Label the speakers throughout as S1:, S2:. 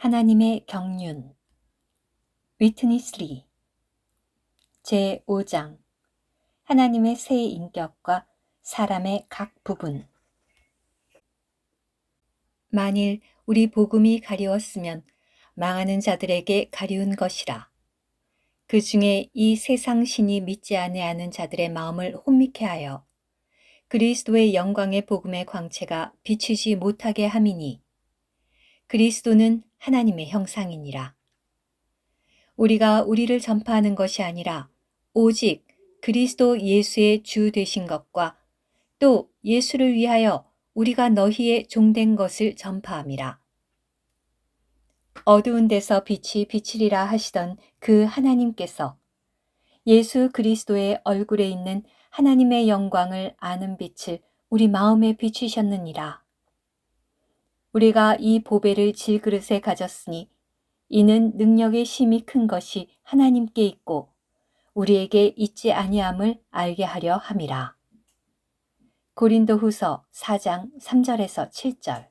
S1: 하나님의 경륜. 위트니 스리. 제5장. 하나님의 세 인격과 사람의 각 부분. 만일 우리 복음이 가리웠으면 망하는 자들에게 가리운 것이라. 그 중에 이 세상 신이 믿지 아니하는 자들의 마음을 혼미케 하여 그리스도의 영광의 복음의 광채가 비추지 못하게 함이니, 그리스도는 하나님의 형상이니라. 우리가 우리를 전파하는 것이 아니라 오직 그리스도 예수의 주 되신 것과 또 예수를 위하여 우리가 너희의 종된 것을 전파함이라. 어두운 데서 빛이 비치리라 하시던 그 하나님께서 예수 그리스도의 얼굴에 있는 하나님의 영광을 아는 빛을 우리 마음에 비추셨느니라. 우리가 이 보배를 질그릇에 가졌으니 이는 능력의 심이 큰 것이 하나님께 있고 우리에게 있지 아니함을 알게 하려 함이라. 고린도후서 4장 3절에서 7절.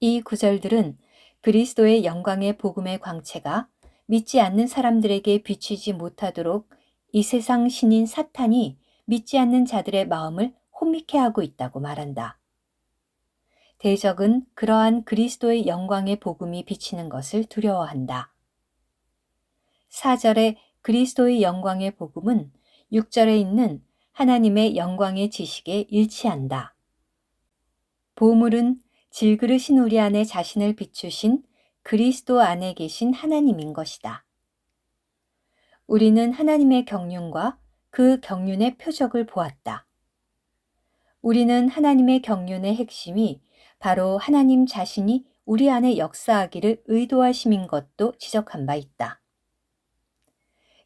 S1: 이 구절들은 그리스도의 영광의 복음의 광채가 믿지 않는 사람들에게 비추지 못하도록 이 세상 신인 사탄이 믿지 않는 자들의 마음을 혼미케 하고 있다고 말한다. 대적은 그러한 그리스도의 영광의 복음이 비치는 것을 두려워한다. 4절의 그리스도의 영광의 복음은 6절에 있는 하나님의 영광의 지식에 일치한다. 보물은 질그릇인 우리 안에 자신을 비추신 그리스도 안에 계신 하나님인 것이다. 우리는 하나님의 경륜과 그 경륜의 표적을 보았다. 우리는 하나님의 경륜의 핵심이 바로 하나님 자신이 우리 안에 역사하기를 의도하심인 것도 지적한 바 있다.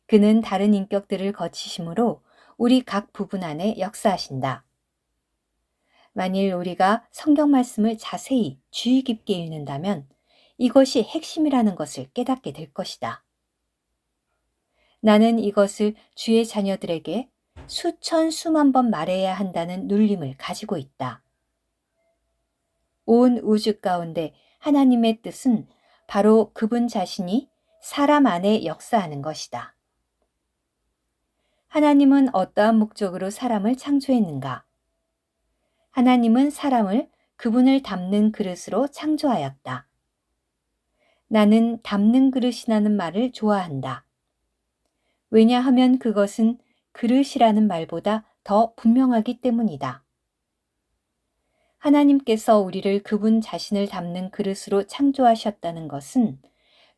S1: 그는 다른 인격들을 거치심으로 우리 각 부분 안에 역사하신다. 만일 우리가 성경 말씀을 자세히 주의 깊게 읽는다면 이것이 핵심이라는 것을 깨닫게 될 것이다. 나는 이것을 주의 자녀들에게 수천 수만 번 말해야 한다는 눌림을 가지고 있다. 온 우주 가운데 하나님의 뜻은 바로 그분 자신이 사람 안에 역사하는 것이다. 하나님은 어떠한 목적으로 사람을 창조했는가? 하나님은 사람을 그분을 담는 그릇으로 창조하였다. 나는 담는 그릇이라는 말을 좋아한다. 왜냐하면 그것은 그릇이라는 말보다 더 분명하기 때문이다. 하나님께서 우리를 그분 자신을 담는 그릇으로 창조하셨다는 것은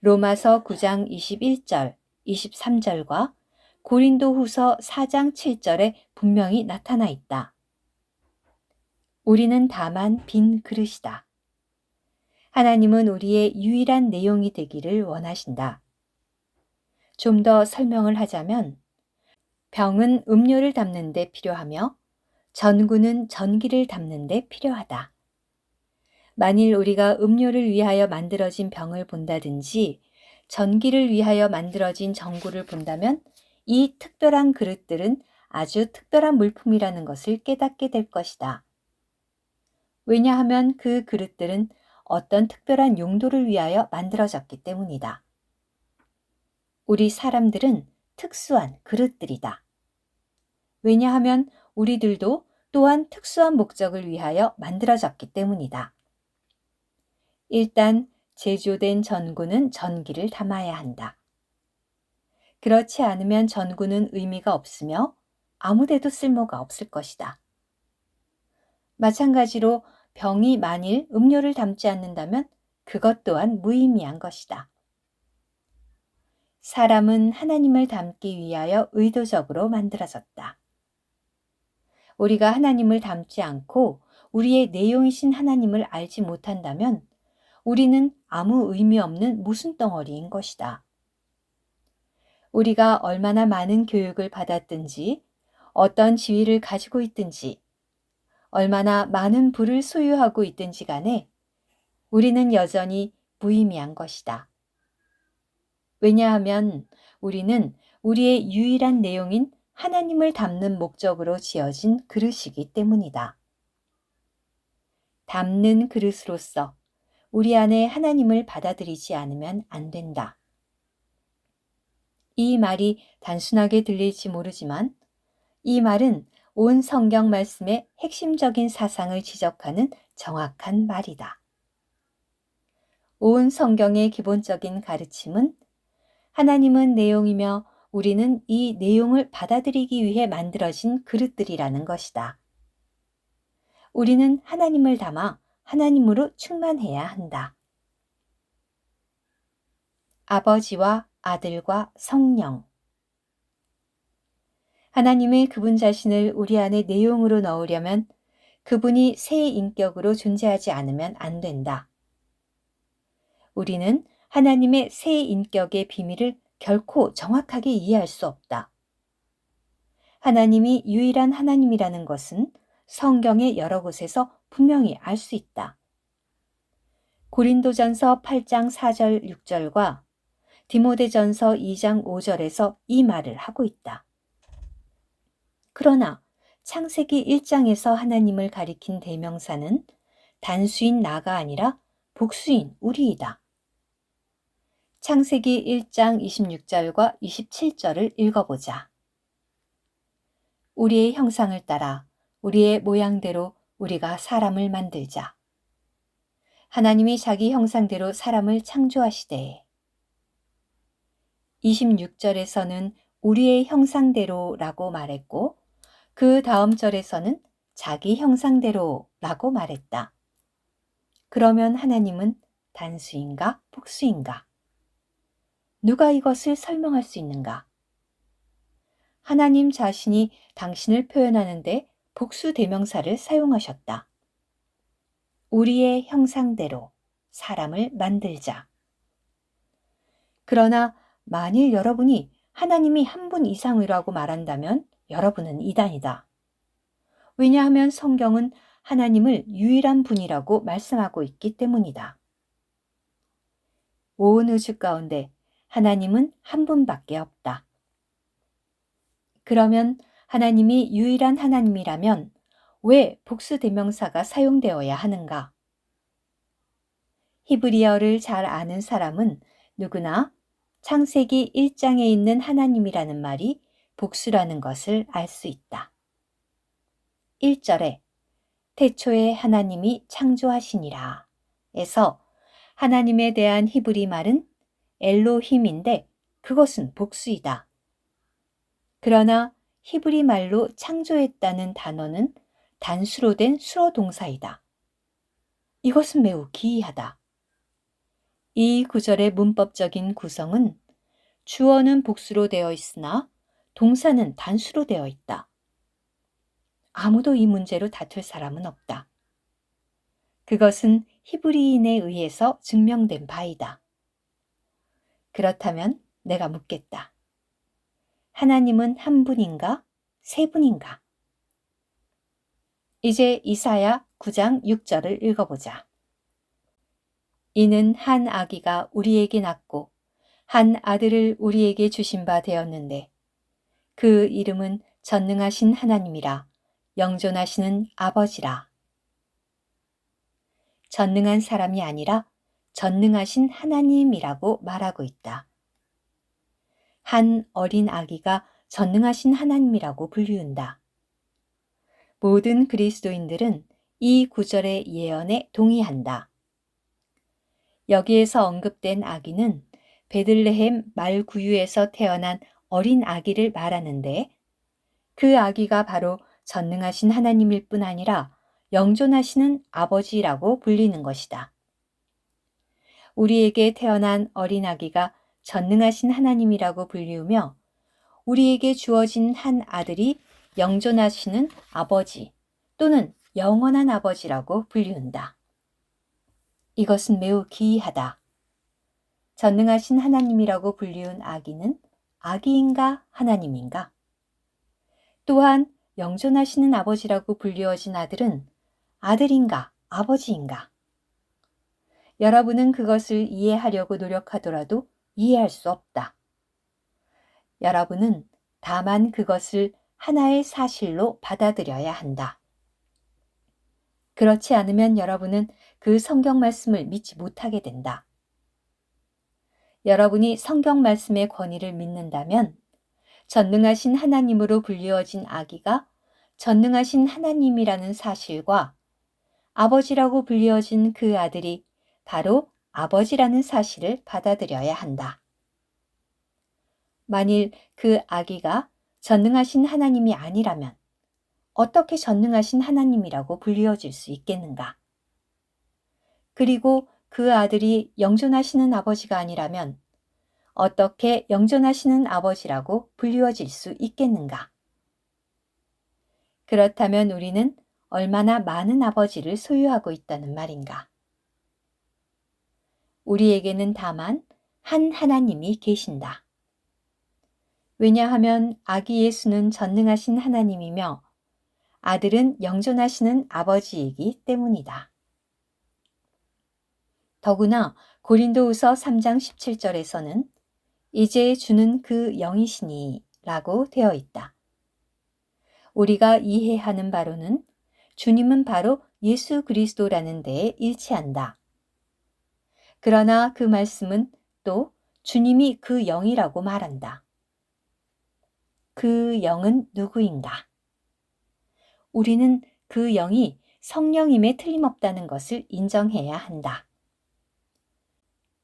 S1: 로마서 9장 21절, 23절과 고린도후서 4장 7절에 분명히 나타나 있다. 우리는 다만 빈 그릇이다. 하나님은 우리의 유일한 내용이 되기를 원하신다. 좀 더 설명을 하자면 병은 음료를 담는 데 필요하며 전구는 전기를 담는 데 필요하다. 만일 우리가 음료를 위하여 만들어진 병을 본다든지 전기를 위하여 만들어진 전구를 본다면 이 특별한 그릇들은 아주 특별한 물품이라는 것을 깨닫게 될 것이다. 왜냐하면 그 그릇들은 어떤 특별한 용도를 위하여 만들어졌기 때문이다. 우리 사람들은 특수한 그릇들이다. 왜냐하면 우리들도 또한 특수한 목적을 위하여 만들어졌기 때문이다. 일단 제조된 전구는 전기를 담아야 한다. 그렇지 않으면 전구는 의미가 없으며 아무데도 쓸모가 없을 것이다. 마찬가지로 병이 만일 음료를 담지 않는다면 그것 또한 무의미한 것이다. 사람은 하나님을 담기 위하여 의도적으로 만들어졌다. 우리가 하나님을 담지 않고 우리의 내용이신 하나님을 알지 못한다면 우리는 아무 의미 없는 무슨 덩어리인 것이다. 우리가 얼마나 많은 교육을 받았든지, 어떤 지위를 가지고 있든지, 얼마나 많은 부를 소유하고 있든지 간에 우리는 여전히 무의미한 것이다. 왜냐하면 우리는 우리의 유일한 내용인 하나님을 담는 목적으로 지어진 그릇이기 때문이다. 담는 그릇으로서 우리 안에 하나님을 받아들이지 않으면 안 된다. 이 말이 단순하게 들릴지 모르지만 이 말은 온 성경 말씀의 핵심적인 사상을 지적하는 정확한 말이다. 온 성경의 기본적인 가르침은 하나님은 내용이며 우리는 이 내용을 받아들이기 위해 만들어진 그릇들이라는 것이다. 우리는 하나님을 담아 하나님으로 충만해야 한다. 아버지와 아들과 성령. 하나님의 그분 자신을 우리 안에 내용으로 넣으려면 그분이 새 인격으로 존재하지 않으면 안 된다. 우리는 하나님의 새 인격의 비밀을 결코 정확하게 이해할 수 없다. 하나님이 유일한 하나님이라는 것은 성경의 여러 곳에서 분명히 알 수 있다. 고린도전서 8장 4절 6절과 디모데전서 2장 5절에서 이 말을 하고 있다. 그러나 창세기 1장에서 하나님을 가리킨 대명사는 단수인 나가 아니라 복수인 우리이다. 창세기 1장 26절과 27절을 읽어보자. 우리의 형상을 따라 우리의 모양대로 우리가 사람을 만들자. 하나님이 자기 형상대로 사람을 창조하시되. 26절에서는 우리의 형상대로라고 말했고 그 다음 절에서는 자기 형상대로라고 말했다. 그러면 하나님은 단수인가 복수인가? 누가 이것을 설명할 수 있는가? 하나님 자신이 당신을 표현하는데 복수 대명사를 사용하셨다. 우리의 형상대로 사람을 만들자. 그러나 만일 여러분이 하나님이 한 분 이상이라고 말한다면 여러분은 이단이다. 왜냐하면 성경은 하나님을 유일한 분이라고 말씀하고 있기 때문이다. 온 우주 가운데 하나님은 한 분밖에 없다. 그러면 하나님이 유일한 하나님이라면 왜 복수 대명사가 사용되어야 하는가? 히브리어를 잘 아는 사람은 누구나 창세기 1장에 있는 하나님이라는 말이 복수라는 것을 알 수 있다. 1절에 태초에 하나님이 창조하시니라 에서 하나님에 대한 히브리 말은 엘로힘인데 그것은 복수이다. 그러나 히브리 말로 창조했다는 단어는 단수로 된 수어 동사이다. 이것은 매우 기이하다. 이 구절의 문법적인 구성은 주어는 복수로 되어 있으나 동사는 단수로 되어 있다. 아무도 이 문제로 다툴 사람은 없다. 그것은 히브리인에 의해서 증명된 바이다. 그렇다면 내가 묻겠다. 하나님은 한 분인가? 세 분인가? 이제 이사야 9장 6절을 읽어보자. 이는 한 아기가 우리에게 낳고 한 아들을 우리에게 주신 바 되었는데 그 이름은 전능하신 하나님이라 영존하시는 아버지라. 전능한 사람이 아니라 전능하신 하나님이라고 말하고 있다. 한 어린 아기가 전능하신 하나님이라고 불리운다. 모든 그리스도인들은 이 구절의 예언에 동의한다. 여기에서 언급된 아기는 베들레헴 말구유에서 태어난 어린 아기를 말하는데 그 아기가 바로 전능하신 하나님일 뿐 아니라 영존하시는 아버지라고 불리는 것이다. 우리에게 태어난 어린 아기가 전능하신 하나님이라고 불리우며 우리에게 주어진 한 아들이 영존하시는 아버지 또는 영원한 아버지라고 불리운다. 이것은 매우 기이하다. 전능하신 하나님이라고 불리운 아기는 아기인가 하나님인가? 또한 영존하시는 아버지라고 불리워진 아들은 아들인가 아버지인가? 여러분은 그것을 이해하려고 노력하더라도 이해할 수 없다. 여러분은 다만 그것을 하나의 사실로 받아들여야 한다. 그렇지 않으면 여러분은 그 성경 말씀을 믿지 못하게 된다. 여러분이 성경 말씀의 권위를 믿는다면 전능하신 하나님으로 불리워진 아기가 전능하신 하나님이라는 사실과 아버지라고 불리워진 그 아들이 바로 아버지라는 사실을 받아들여야 한다. 만일 그 아기가 전능하신 하나님이 아니라면 어떻게 전능하신 하나님이라고 불리워질 수 있겠는가? 그리고 그 아들이 영존하시는 아버지가 아니라면 어떻게 영존하시는 아버지라고 불리워질 수 있겠는가? 그렇다면 우리는 얼마나 많은 아버지를 소유하고 있다는 말인가? 우리에게는 다만 한 하나님이 계신다. 왜냐하면 아기 예수는 전능하신 하나님이며 아들은 영존하시는 아버지이기 때문이다. 더구나 고린도후서 3장 17절에서는 이제 주는 그 영이시니 라고 되어 있다. 우리가 이해하는 바로는 주님은 바로 예수 그리스도라는 데에 일치한다. 그러나 그 말씀은 또 주님이 그 영이라고 말한다. 그 영은 누구인가? 우리는 그 영이 성령임에 틀림없다는 것을 인정해야 한다.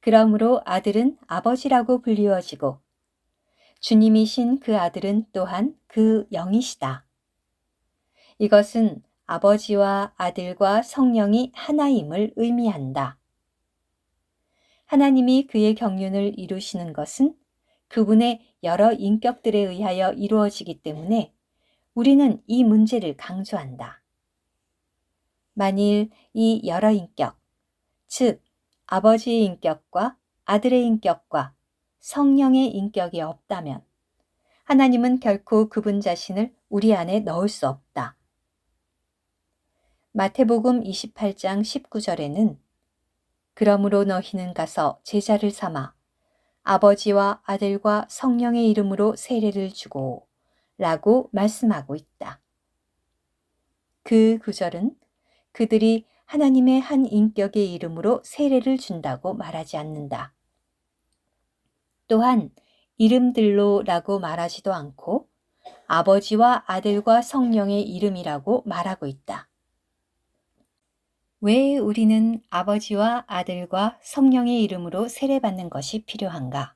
S1: 그러므로 아들은 아버지라고 불리워지고 주님이신 그 아들은 또한 그 영이시다. 이것은 아버지와 아들과 성령이 하나임을 의미한다. 하나님이 그의 경륜을 이루시는 것은 그분의 여러 인격들에 의하여 이루어지기 때문에 우리는 이 문제를 강조한다. 만일 이 여러 인격, 즉 아버지의 인격과 아들의 인격과 성령의 인격이 없다면 하나님은 결코 그분 자신을 우리 안에 넣을 수 없다. 마태복음 28장 19절에는 그러므로 너희는 가서 제자를 삼아 아버지와 아들과 성령의 이름으로 세례를 주고 라고 말씀하고 있다. 그 구절은 그들이 하나님의 한 인격의 이름으로 세례를 준다고 말하지 않는다. 또한 이름들로라고 말하지도 않고 아버지와 아들과 성령의 이름이라고 말하고 있다. 왜 우리는 아버지와 아들과 성령의 이름으로 세례받는 것이 필요한가?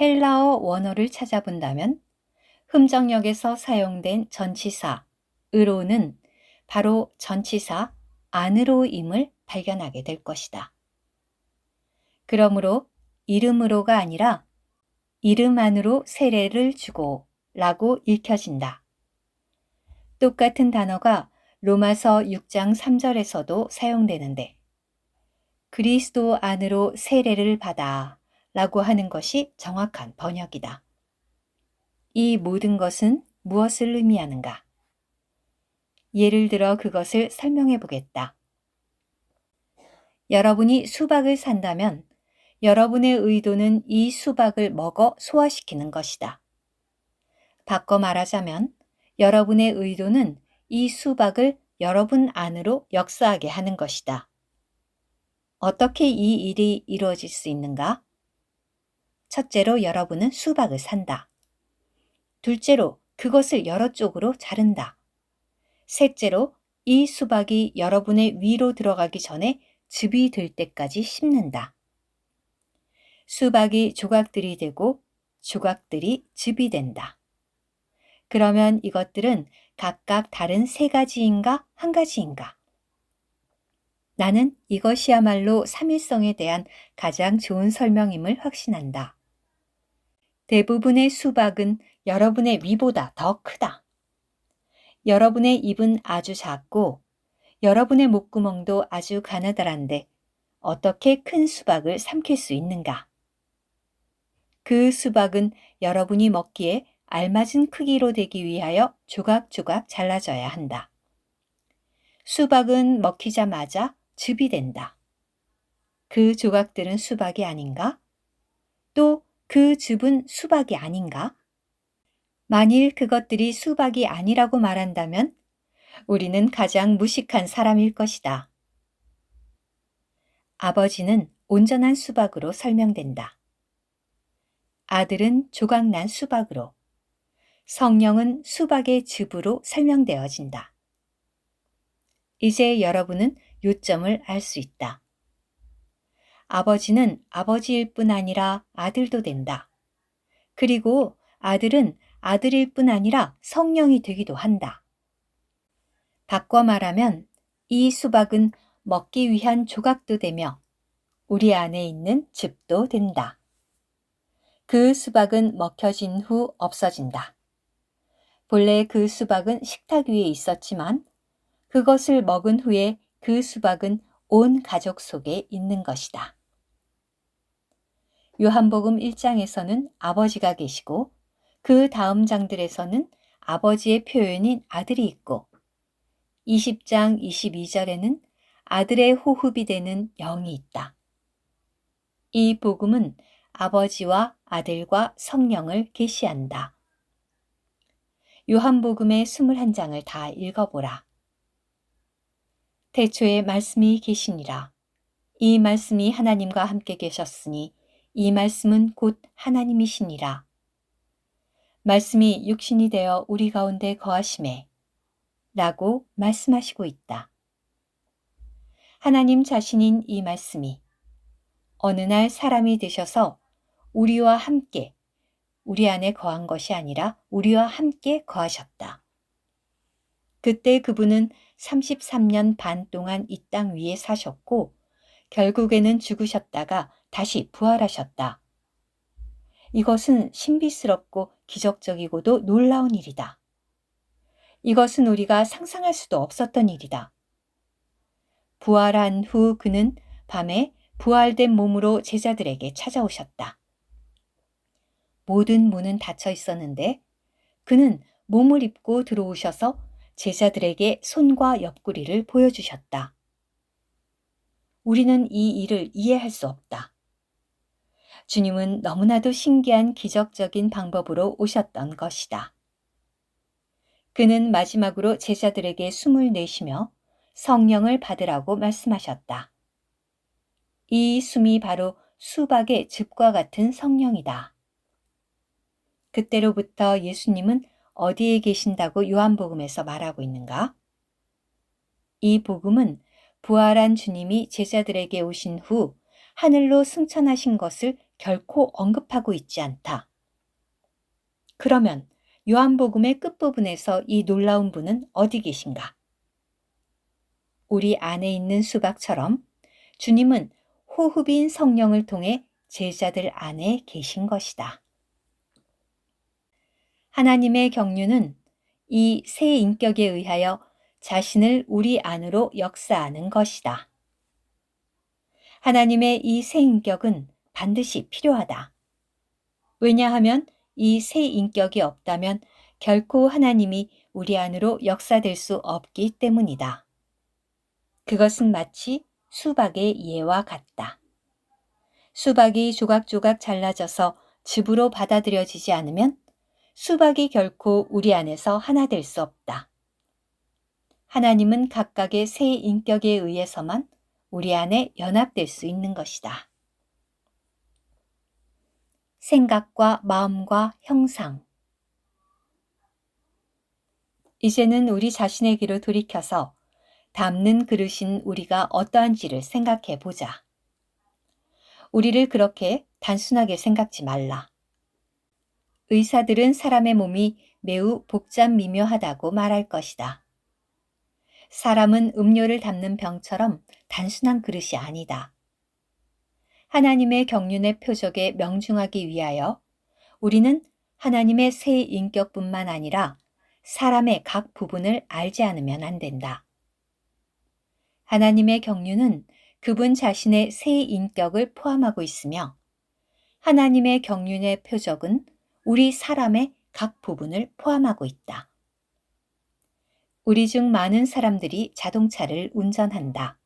S1: 헬라어 원어를 찾아본다면 흠정역에서 사용된 전치사 으로는 바로 전치사 안으로임을 발견하게 될 것이다. 그러므로 이름으로가 아니라 이름 안으로 세례를 주고 라고 읽혀진다. 똑같은 단어가 로마서 6장 3절에서도 사용되는데 그리스도 안으로 세례를 받아 라고 하는 것이 정확한 번역이다. 이 모든 것은 무엇을 의미하는가? 예를 들어 그것을 설명해 보겠다. 여러분이 수박을 산다면 여러분의 의도는 이 수박을 먹어 소화시키는 것이다. 바꿔 말하자면 여러분의 의도는 이 수박을 여러분 안으로 역사하게 하는 것이다. 어떻게 이 일이 이루어질 수 있는가? 첫째로 여러분은 수박을 산다. 둘째로 그것을 여러 쪽으로 자른다. 셋째로 이 수박이 여러분의 위로 들어가기 전에 즙이 될 때까지 씹는다. 수박이 조각들이 되고 조각들이 즙이 된다. 그러면 이것들은 각각 다른 세 가지인가 한 가지인가? 나는 이것이야말로 삼일성에 대한 가장 좋은 설명임을 확신한다. 대부분의 수박은 여러분의 위보다 더 크다. 여러분의 입은 아주 작고 여러분의 목구멍도 아주 가느다란데 어떻게 큰 수박을 삼킬 수 있는가? 그 수박은 여러분이 먹기에 알맞은 크기로 되기 위하여 조각조각 잘라져야 한다. 수박은 먹히자마자 즙이 된다. 그 조각들은 수박이 아닌가? 또 그 즙은 수박이 아닌가? 만일 그것들이 수박이 아니라고 말한다면 우리는 가장 무식한 사람일 것이다. 아버지는 온전한 수박으로 설명된다. 아들은 조각난 수박으로, 성령은 수박의 즙으로 설명되어진다. 이제 여러분은 요점을 알 수 있다. 아버지는 아버지일 뿐 아니라 아들도 된다. 그리고 아들은 아들일 뿐 아니라 성령이 되기도 한다. 바꿔 말하면 이 수박은 먹기 위한 조각도 되며 우리 안에 있는 즙도 된다. 그 수박은 먹혀진 후 없어진다. 본래 그 수박은 식탁 위에 있었지만 그것을 먹은 후에 그 수박은 온 가족 속에 있는 것이다. 요한복음 1장에서는 아버지가 계시고 그 다음 장들에서는 아버지의 표현인 아들이 있고 20장 22절에는 아들의 호흡이 되는 영이 있다. 이 복음은 아버지와 아들과 성령을 계시한다. 요한복음의 21장을 다 읽어보라. 태초에 말씀이 계시니라. 이 말씀이 하나님과 함께 계셨으니 이 말씀은 곧 하나님이시니라. 말씀이 육신이 되어 우리 가운데 거하심에 라고 말씀하시고 있다. 하나님 자신인 이 말씀이 어느 날 사람이 되셔서 우리와 함께 우리 안에 거한 것이 아니라 우리와 함께 거하셨다. 그때 그분은 33년 반 동안 이 땅 위에 사셨고 결국에는 죽으셨다가 다시 부활하셨다. 이것은 신비스럽고 기적적이고도 놀라운 일이다. 이것은 우리가 상상할 수도 없었던 일이다. 부활한 후 그는 밤에 부활된 몸으로 제자들에게 찾아오셨다. 모든 문은 닫혀 있었는데 그는 몸을 입고 들어오셔서 제자들에게 손과 옆구리를 보여주셨다. 우리는 이 일을 이해할 수 없다. 주님은 너무나도 신기한 기적적인 방법으로 오셨던 것이다. 그는 마지막으로 제자들에게 숨을 내쉬며 성령을 받으라고 말씀하셨다. 이 숨이 바로 수박의 즙과 같은 성령이다. 그때로부터 예수님은 어디에 계신다고 요한복음에서 말하고 있는가? 이 복음은 부활한 주님이 제자들에게 오신 후 하늘로 승천하신 것을 결코 언급하고 있지 않다. 그러면 요한복음의 끝부분에서 이 놀라운 분은 어디 계신가? 우리 안에 있는 수박처럼 주님은 호흡인 성령을 통해 제자들 안에 계신 것이다. 하나님의 경륜은 이 새 인격에 의하여 자신을 우리 안으로 역사하는 것이다. 하나님의 이 새 인격은 반드시 필요하다. 왜냐하면 이 새 인격이 없다면 결코 하나님이 우리 안으로 역사될 수 없기 때문이다. 그것은 마치 수박의 예와 같다. 수박이 조각조각 잘라져서 즙으로 받아들여지지 않으면 수박이 결코 우리 안에서 하나 될 수 없다. 하나님은 각각의 새 인격에 의해서만 우리 안에 연합될 수 있는 것이다. 생각과 마음과 형상. 이제는 우리 자신에게로 돌이켜서 담는 그릇인 우리가 어떠한지를 생각해 보자. 우리를 그렇게 단순하게 생각지 말라. 의사들은 사람의 몸이 매우 복잡 미묘하다고 말할 것이다. 사람은 음료를 담는 병처럼 단순한 그릇이 아니다. 하나님의 경륜의 표적에 명중하기 위하여 우리는 하나님의 새 인격뿐만 아니라 사람의 각 부분을 알지 않으면 안 된다. 하나님의 경륜은 그분 자신의 새 인격을 포함하고 있으며 하나님의 경륜의 표적은 우리 사람의 각 부분을 포함하고 있다. 우리 중 많은 사람들이 자동차를 운전한다.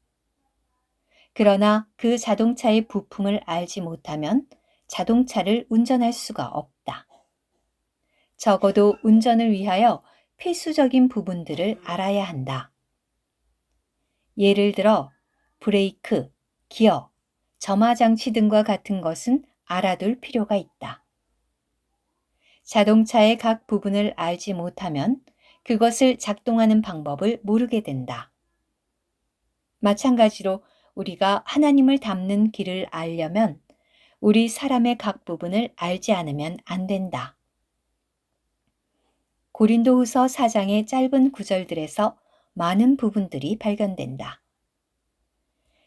S1: 그러나 그 자동차의 부품을 알지 못하면 자동차를 운전할 수가 없다. 적어도 운전을 위하여 필수적인 부분들을 알아야 한다. 예를 들어 브레이크, 기어, 점화장치 등과 같은 것은 알아둘 필요가 있다. 자동차의 각 부분을 알지 못하면 그것을 작동하는 방법을 모르게 된다. 마찬가지로 우리가 하나님을 닮는 길을 알려면 우리 사람의 각 부분을 알지 않으면 안 된다. 고린도후서 4장의 짧은 구절들에서 많은 부분들이 발견된다.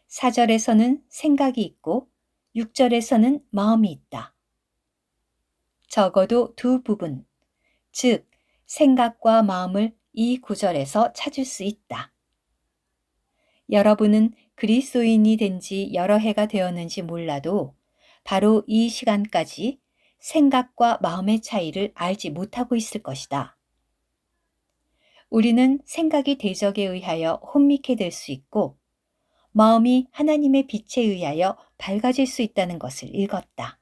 S1: 4절에서는 생각이 있고 6절에서는 마음이 있다. 적어도 두 부분, 즉 생각과 마음을 이 구절에서 찾을 수 있다. 여러분은 그리스도인이 된 지 여러 해가 되었는지 몰라도 바로 이 시간까지 생각과 마음의 차이를 알지 못하고 있을 것이다. 우리는 생각이 대적에 의하여 혼미케 될 수 있고 마음이 하나님의 빛에 의하여 밝아질 수 있다는 것을 읽었다.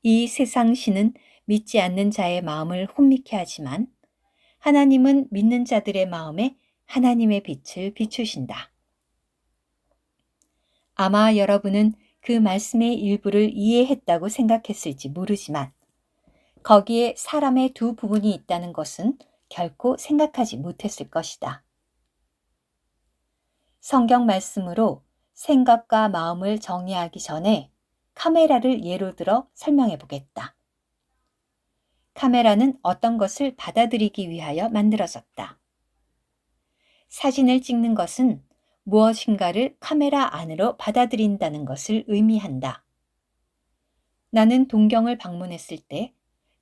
S1: 이 세상 신은 믿지 않는 자의 마음을 혼미케 하지만 하나님은 믿는 자들의 마음에 하나님의 빛을 비추신다. 아마 여러분은 그 말씀의 일부를 이해했다고 생각했을지 모르지만 거기에 사람의 두 부분이 있다는 것은 결코 생각하지 못했을 것이다. 성경 말씀으로 생각과 마음을 정리하기 전에 카메라를 예로 들어 설명해 보겠다. 카메라는 어떤 것을 받아들이기 위하여 만들어졌다. 사진을 찍는 것은 무엇인가를 카메라 안으로 받아들인다는 것을 의미한다. 나는 동경을 방문했을 때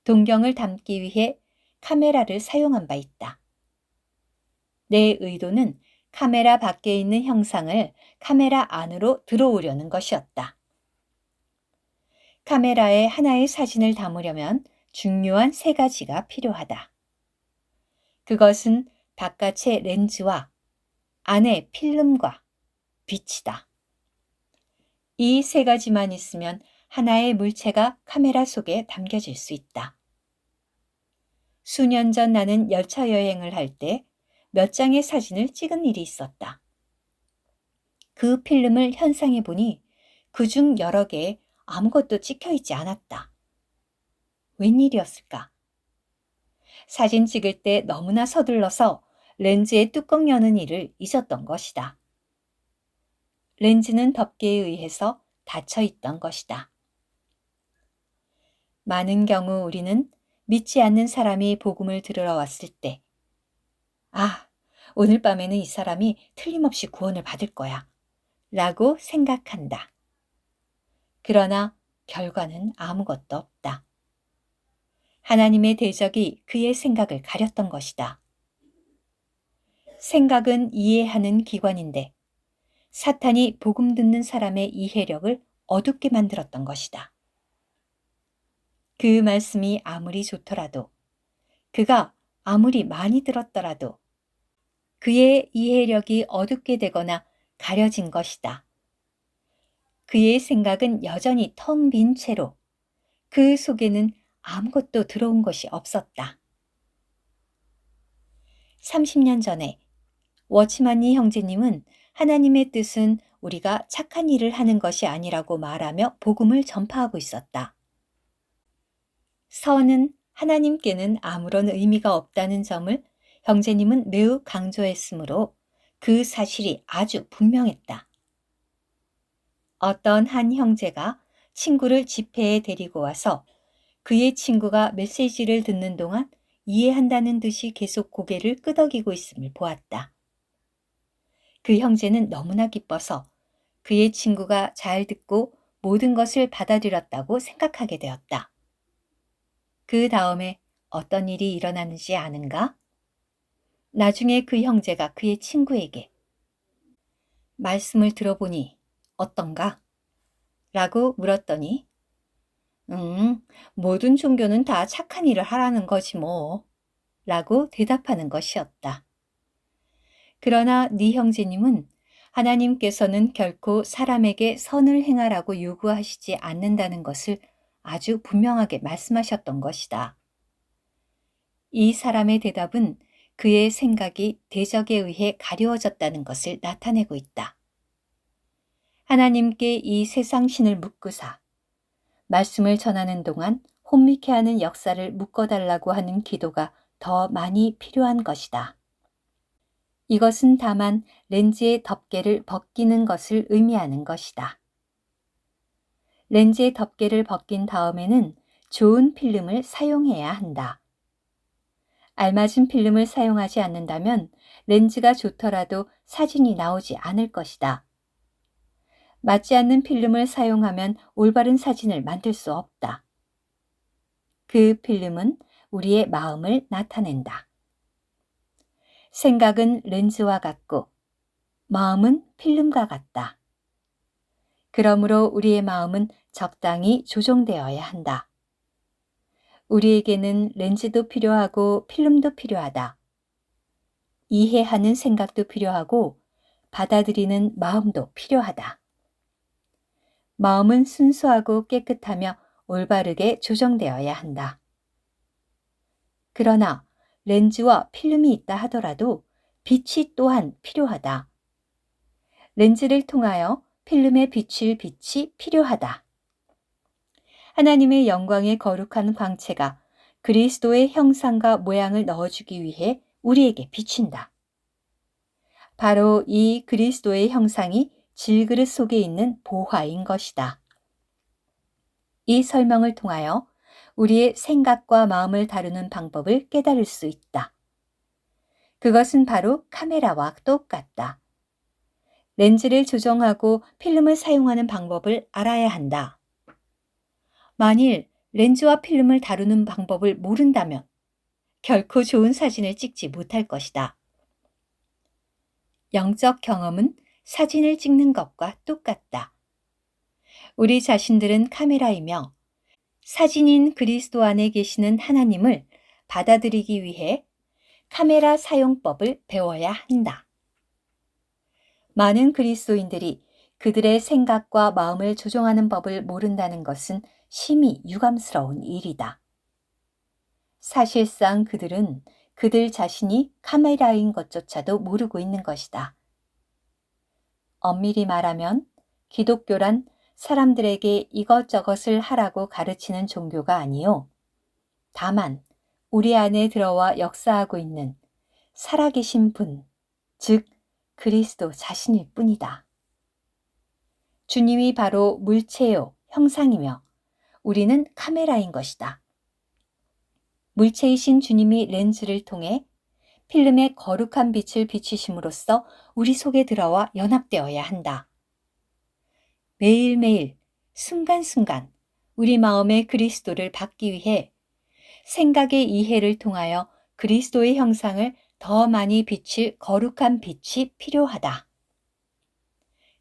S1: 동경을 담기 위해 카메라를 사용한 바 있다. 내 의도는 카메라 밖에 있는 형상을 카메라 안으로 들어오려는 것이었다. 카메라에 하나의 사진을 담으려면 중요한 세 가지가 필요하다. 그것은 바깥의 렌즈와 안의 필름과 빛이다. 이 세 가지만 있으면 하나의 물체가 카메라 속에 담겨질 수 있다. 수년 전 나는 열차 여행을 할 때 몇 장의 사진을 찍은 일이 있었다. 그 필름을 현상해 보니 그중 여러 개에 아무것도 찍혀 있지 않았다. 웬일이었을까? 사진 찍을 때 너무나 서둘러서 렌즈의 뚜껑 여는 일을 잊었던 것이다. 렌즈는 덮개에 의해서 닫혀 있던 것이다. 많은 경우 우리는 믿지 않는 사람이 복음을 들으러 왔을 때, 오늘 밤에는 이 사람이 틀림없이 구원을 받을 거야 라고 생각한다. 그러나 결과는 아무것도 없다. 하나님의 대적이 그의 생각을 가렸던 것이다. 생각은 이해하는 기관인데 사탄이 복음 듣는 사람의 이해력을 어둡게 만들었던 것이다. 그 말씀이 아무리 좋더라도, 그가 아무리 많이 들었더라도 그의 이해력이 어둡게 되거나 가려진 것이다. 그의 생각은 여전히 텅 빈 채로 그 속에는 아무것도 들어온 것이 없었다. 30년 전에 워치만니 형제님은 하나님의 뜻은 우리가 착한 일을 하는 것이 아니라고 말하며 복음을 전파하고 있었다. 선은 하나님께는 아무런 의미가 없다는 점을 형제님은 매우 강조했으므로 그 사실이 아주 분명했다. 어떤 한 형제가 친구를 집회에 데리고 와서 그의 친구가 메시지를 듣는 동안 이해한다는 듯이 계속 고개를 끄덕이고 있음을 보았다. 그 형제는 너무나 기뻐서 그의 친구가 잘 듣고 모든 것을 받아들였다고 생각하게 되었다. 그 다음에 어떤 일이 일어나는지 아는가? 나중에 그 형제가 그의 친구에게 말씀을 들어보니 어떤가? 라고 물었더니 모든 종교는 다 착한 일을 하라는 거지 뭐 라고 대답하는 것이었다. 그러나 네 형제님은 하나님께서는 결코 사람에게 선을 행하라고 요구하시지 않는다는 것을 아주 분명하게 말씀하셨던 것이다. 이 사람의 대답은 그의 생각이 대적에 의해 가려워졌다는 것을 나타내고 있다. 하나님께 이 세상 신을 묶으사 말씀을 전하는 동안 혼미케 하는 역사를 묶어달라고 하는 기도가 더 많이 필요한 것이다. 이것은 다만 렌즈의 덮개를 벗기는 것을 의미하는 것이다. 렌즈의 덮개를 벗긴 다음에는 좋은 필름을 사용해야 한다. 알맞은 필름을 사용하지 않는다면 렌즈가 좋더라도 사진이 나오지 않을 것이다. 맞지 않는 필름을 사용하면 올바른 사진을 만들 수 없다. 그 필름은 우리의 마음을 나타낸다. 생각은 렌즈와 같고 마음은 필름과 같다. 그러므로 우리의 마음은 적당히 조정되어야 한다. 우리에게는 렌즈도 필요하고 필름도 필요하다. 이해하는 생각도 필요하고 받아들이는 마음도 필요하다. 마음은 순수하고 깨끗하며 올바르게 조정되어야 한다. 그러나 렌즈와 필름이 있다 하더라도 빛이 또한 필요하다. 렌즈를 통하여 필름에 비칠 빛이 필요하다. 하나님의 영광의 거룩한 광채가 그리스도의 형상과 모양을 넣어주기 위해 우리에게 비친다. 바로 이 그리스도의 형상이 질그릇 속에 있는 보화인 것이다. 이 설명을 통하여 우리의 생각과 마음을 다루는 방법을 깨달을 수 있다. 그것은 바로 카메라와 똑같다. 렌즈를 조정하고 필름을 사용하는 방법을 알아야 한다. 만일 렌즈와 필름을 다루는 방법을 모른다면 결코 좋은 사진을 찍지 못할 것이다. 영적 경험은 사진을 찍는 것과 똑같다. 우리 자신들은 카메라이며 사진인 그리스도 안에 계시는 하나님을 받아들이기 위해 카메라 사용법을 배워야 한다. 많은 그리스도인들이 그들의 생각과 마음을 조종하는 법을 모른다는 것은 심히 유감스러운 일이다. 사실상 그들은 그들 자신이 카메라인 것조차도 모르고 있는 것이다. 엄밀히 말하면 기독교란 사람들에게 이것저것을 하라고 가르치는 종교가 아니요. 다만 우리 안에 들어와 역사하고 있는 살아계신 분, 즉 그리스도 자신일 뿐이다. 주님이 바로 물체요, 형상이며 우리는 카메라인 것이다. 물체이신 주님이 렌즈를 통해 필름의 거룩한 빛을 비추심으로써 우리 속에 들어와 연합되어야 한다. 매일매일, 순간순간 우리 마음의 그리스도를 받기 위해 생각의 이해를 통하여 그리스도의 형상을 더 많이 비칠 거룩한 빛이 필요하다.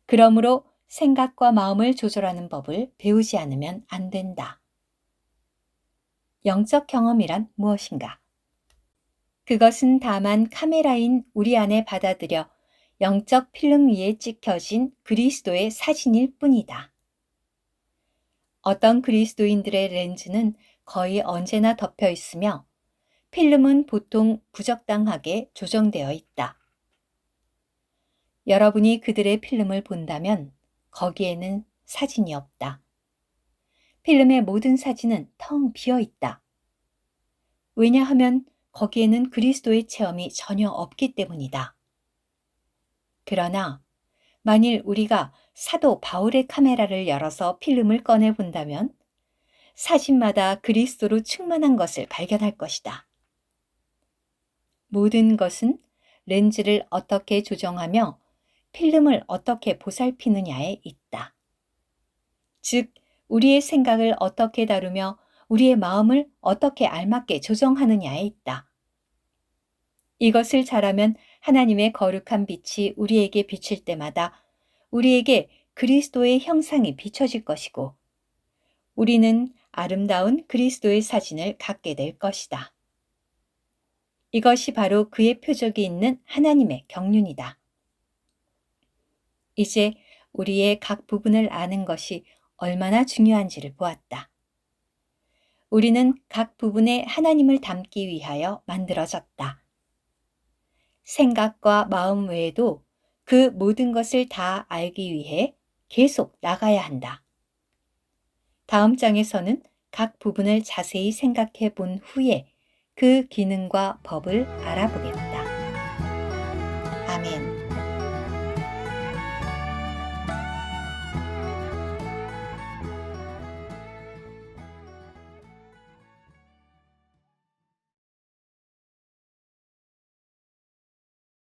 S1: 그러므로 생각과 마음을 조절하는 법을 배우지 않으면 안 된다. 영적 경험이란 무엇인가? 그것은 다만 카메라인 우리 안에 받아들여 영적 필름 위에 찍혀진 그리스도의 사진일 뿐이다. 어떤 그리스도인들의 렌즈는 거의 언제나 덮여 있으며 필름은 보통 부적당하게 조정되어 있다. 여러분이 그들의 필름을 본다면 거기에는 사진이 없다. 필름의 모든 사진은 텅 비어 있다. 왜냐하면 거기에는 그리스도의 체험이 전혀 없기 때문이다. 그러나 만일 우리가 사도 바울의 카메라를 열어서 필름을 꺼내 본다면 사진마다 그리스도로 충만한 것을 발견할 것이다. 모든 것은 렌즈를 어떻게 조정하며 필름을 어떻게 보살피느냐에 있다. 즉, 우리의 생각을 어떻게 다루며 우리의 마음을 어떻게 알맞게 조정하느냐에 있다. 이것을 잘하면 하나님의 거룩한 빛이 우리에게 비칠 때마다 우리에게 그리스도의 형상이 비춰질 것이고 우리는 아름다운 그리스도의 사진을 갖게 될 것이다. 이것이 바로 그의 표적이 있는 하나님의 경륜이다. 이제 우리의 각 부분을 아는 것이 얼마나 중요한지를 보았다. 우리는 각 부분에 하나님을 담기 위하여 만들어졌다. 생각과 마음 외에도 그 모든 것을 다 알기 위해 계속 나가야 한다. 다음 장에서는 각 부분을 자세히 생각해 본 후에 그 기능과 법을 알아보겠다.